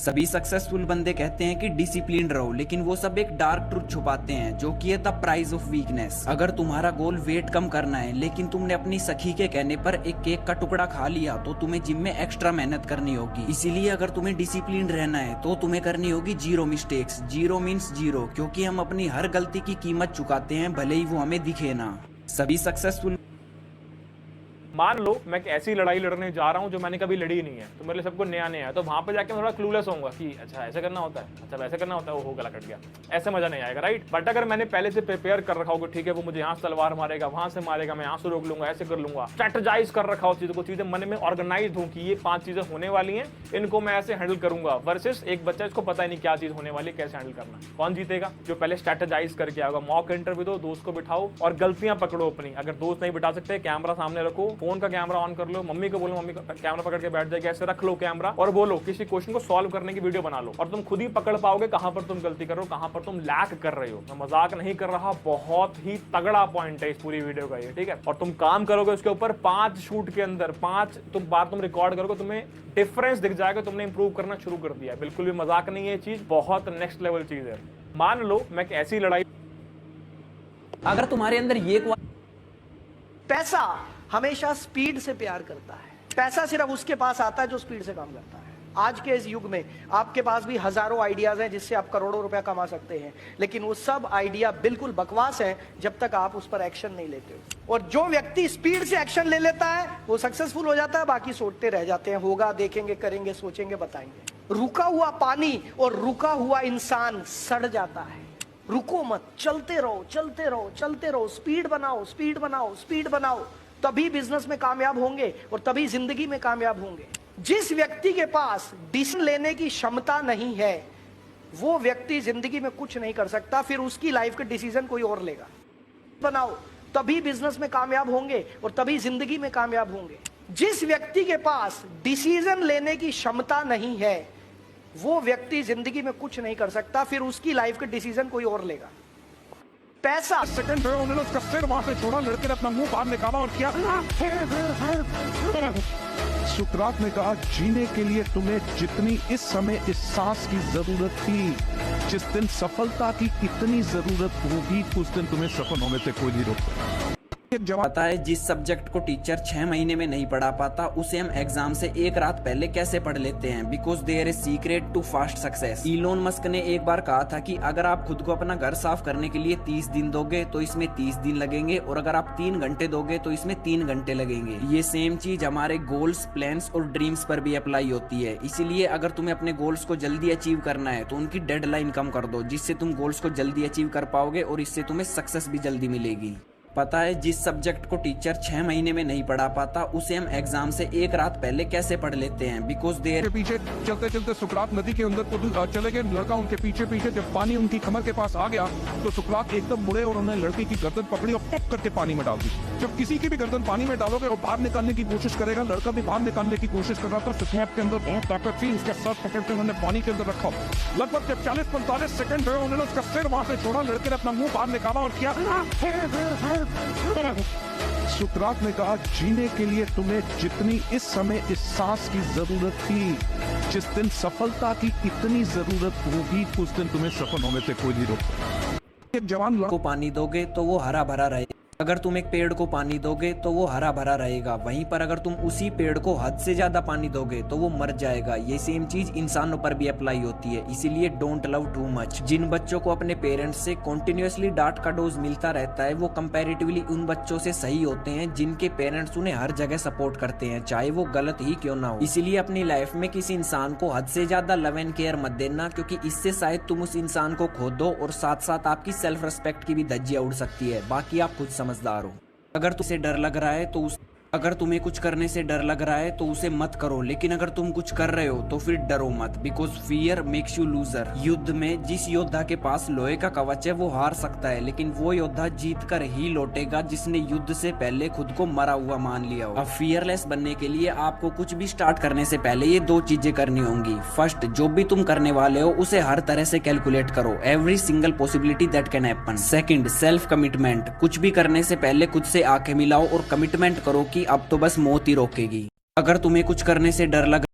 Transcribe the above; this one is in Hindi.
सभी सक्सेसफुल बंदे कहते हैं कि डिसिप्लिन रहो, लेकिन वो सब एक डार्क ट्रूथ छुपाते हैं जो कि है द प्राइस ऑफ वीकनेस। अगर तुम्हारा गोल वेट कम करना है लेकिन तुमने अपनी सखी के कहने पर एक केक का टुकड़ा खा लिया तो तुम्हें जिम में एक्स्ट्रा मेहनत करनी होगी। इसीलिए अगर तुम्हें डिसिप्लिन रहना है तो तुम्हें करनी होगी zero mistakes. Zero means zero, क्योंकि हम अपनी हर गलती की कीमत चुकाते हैं भले ही वो हमें दिखे ना। सभी सक्सेसफुल मान लो मैं एक ऐसी लड़ाई लड़ने जा रहा हूँ जो मैंने कभी लड़ी नहीं है, तो मेरे लिए सबको नया नया है, तो वहां पे जाके मैं थोड़ा क्लूलेस होऊंगा कि अच्छा ऐसे करना होता है, अच्छा वैसे करना होता है, वो गला कट गया, ऐसे मजा नहीं आएगा, राइट। बट अगर मैंने पहले से प्रिपेयर कर रखा होगा, ठीक है वो मुझे यहाँ से तलवार मारेगा, वहां से मारेगा, मैं यहाँ से रोक लूंगा, ऐसे कर लूंगा, स्ट्रेटेजाइज कर रखा हो चीजों को, चीजें मन में ऑर्गेनाइज हूँ कि ये 5 चीजें होने वाली हैं, इनको मैं ऐसे हैंडल करूंगा। वर्सेस एक बच्चा इसको पता ही नहीं क्या चीज होने वाली, कैसे हैंडल करना। कौन जीतेगा? जो पहले स्ट्रेटेजाइज करके आएगा। मॉक इंटरव्यू दो, दोस्त को बिठाओ और गलतियां पकड़ो अपनी। अगर दोस्त नहीं बिठा सकते, कैमरा सामने रखो, फोन का कैमरा ऑन कर लो, मम्मी को बोलो, मम्मी का कैमरा पकड़ के बैठ जाएगी, ऐसे रख लो कैमरा और बोलो, किसी क्वेश्चन को सॉल्व करने की वीडियो बना लो और तुम खुद ही पकड़ पाओगे कहां पर तुम गलती कर रहे हो, कहां पर तुम लैक कर रहे हो। मैं मजाक नहीं कर रहा, बहुत ही तगड़ा पॉइंट है इस पूरी वीडियो का ये, ठीक है। और तुम काम करोगे उसके ऊपर 5 शूट के अंदर 5 तुम रिकॉर्ड करोगे, तुम्हें डिफरेंस दिख जाएगा, तुमने इंप्रूव करना शुरू कर दिया। बिल्कुल भी मजाक नहीं है, ये चीज बहुत नेक्स्ट लेवल चीज है। मान लो मैं एक ऐसी लड़ाई, अगर तुम्हारे अंदर ये पैसा हमेशा स्पीड से प्यार करता है। पैसा सिर्फ उसके पास आता है जो स्पीड से काम करता है। आज के इस युग में आपके पास भी हजारों आइडियाज हैं जिससे आप करोड़ों रुपया कमा सकते हैं, लेकिन वो सब आइडिया बिल्कुल बकवास है जब तक आप उस पर एक्शन नहीं लेते हो। और जो व्यक्ति स्पीड से एक्शन ले लेता है वो सक्सेसफुल हो जाता है, बाकी सोचते रह जाते हैं, होगा, देखेंगे, करेंगे, सोचेंगे, बताएंगे। रुका हुआ पानी और रुका हुआ इंसान सड़ जाता है। रुको मत, चलते रहो, चलते रहो, चलते रहो, स्पीड बनाओ, स्पीड बनाओ, स्पीड बनाओ, तभी बिजनेस में कामयाब होंगे और तभी जिंदगी में कामयाब होंगे। जिस व्यक्ति के पास डिसीजन लेने की क्षमता नहीं है वो व्यक्ति जिंदगी में कुछ नहीं कर सकता, फिर उसकी लाइफ के डिसीजन कोई और लेगा। बनाओ, तभी बिजनेस में कामयाब होंगे और तभी जिंदगी में कामयाब होंगे। जिस व्यक्ति के पास डिसीजन लेने की क्षमता नहीं है वो व्यक्ति जिंदगी में कुछ नहीं कर सकता, फिर उसकी लाइफ के डिसीजन कोई और लेगा। पैसा सेकंड पे उन्होंने उसका सिर वहां से छोड़ा, लड़के ने अपना मुंह बाहर निकाला और किया। सुकरात ने कहा, जीने के लिए तुम्हें जितनी इस समय इस सांस की जरूरत थी, जिस दिन सफलता की इतनी जरूरत होगी उस दिन तुम्हें सफल होने से कोई नहीं रोकता। पता है जिस सब्जेक्ट को टीचर 6 महीने में नहीं पढ़ा पाता उसे हम एग्जाम से एक रात पहले कैसे पढ़ लेते हैं, because there is secret to fast success. Elon Musk ने एक बार कहा था कि अगर आप खुद को अपना घर साफ करने के लिए 30 दिन दोगे तो इसमें 30 दिन लगेंगे, और अगर आप 3 घंटे दोगे तो इसमें 3 घंटे लगेंगे। ये सेम चीज हमारे गोल्स, प्लान्स और ड्रीम्स पर भी अप्लाई होती है। इसीलिए अगर तुम्हें अपने गोल्स को जल्दी अचीव करना है तो उनकी डेडलाइन कम कर दो, जिससे तुम गोल्स को जल्दी अचीव कर पाओगे और इससे तुम्हें सक्सेस भी जल्दी मिलेगी। पता है जिस सब्जेक्ट को टीचर 6 महीने में नहीं पढ़ा पाता उसे हम एग्जाम से एक रात पहले कैसे पढ़ लेते हैं, बिकॉज देयर पीछे चलते चलते सुकरात नदी के अंदर को चले गए। लड़का उनके पीछे पीछे, जब पानी उनकी कमर के पास आ गया तो सुकरात एकदम मुड़े और उन्होंने लड़के की गर्दन पकड़ी और पक करके पानी में डाल दी। जब किसी की भी गर्दन पानी में डालोगे और बाहर निकालने की कोशिश करेगा, लड़का भी बाहर निकालने की कोशिश कर रहा था, स्नैप के अंदर बहुत ताकत थी, उसका सर पकड़ के उन्होंने पानी के अंदर रखा। लगभग जब 40-45 सेकंड हुए उन्होंने उसका सिर वहां से छोड़ा, लड़के ने अपना मुंह बाहर निकाला और किया। सुकरात ने कहा, जीने के लिए तुम्हें जितनी इस समय इस सांस की जरूरत थी, जिस दिन सफलता की इतनी जरूरत होगी उस दिन तुम्हें सफल होने से कोई नहीं रोकता। एक जवान को पानी दोगे तो वो हरा भरा रहेगा। अगर तुम एक पेड़ को पानी दोगे तो वो हरा भरा रहेगा, वहीं पर अगर तुम उसी पेड़ को हद से ज्यादा पानी दोगे तो वो मर जाएगा। ये सेम चीज इंसानों पर भी अप्लाई होती है। इसीलिए डोंट लव टू मच। जिन बच्चों को अपने पेरेंट्स से कंटिन्यूअसली डांट का डोज मिलता रहता है वो कंपैरेटिवली उन बच्चों से सही होते हैं जिनके पेरेंट्स उन्हें हर जगह सपोर्ट करते हैं, चाहे वो गलत ही क्यों ना हो। इसीलिए अपनी लाइफ में किसी इंसान को हद से ज्यादा लव एंड केयर मत देना, क्योंकि इससे शायद तुम उस इंसान को खो दो और साथ साथ आपकी सेल्फ रिस्पेक्ट की भी धज्जियां उड़ सकती है। बाकी आप खुद समझदार हो। अगर तुझे डर लग रहा है तो अगर तुम्हें कुछ करने से डर लग रहा है तो उसे मत करो, लेकिन अगर तुम कुछ कर रहे हो तो फिर डरो मत, because fear makes you loser. युद्ध में जिस योद्धा के पास लोहे का कवच है वो हार सकता है, लेकिन वो योद्धा जीत कर ही लौटेगा जिसने युद्ध से पहले खुद को मरा हुआ मान लिया हो। अब फियरलेस बनने के लिए आपको कुछ भी स्टार्ट करने से पहले ये 2 चीजें करनी होंगी। फर्स्ट, जो भी तुम करने वाले हो उसे हर तरह से कैलकुलेट करो, every single possibility that can happen. Second, self commitment. कुछ भी करने से पहले खुद से आंखें मिलाओ और कमिटमेंट करो कि अब तो बस मौत ही रोकेगी। अगर तुम्हें कुछ करने से डर लग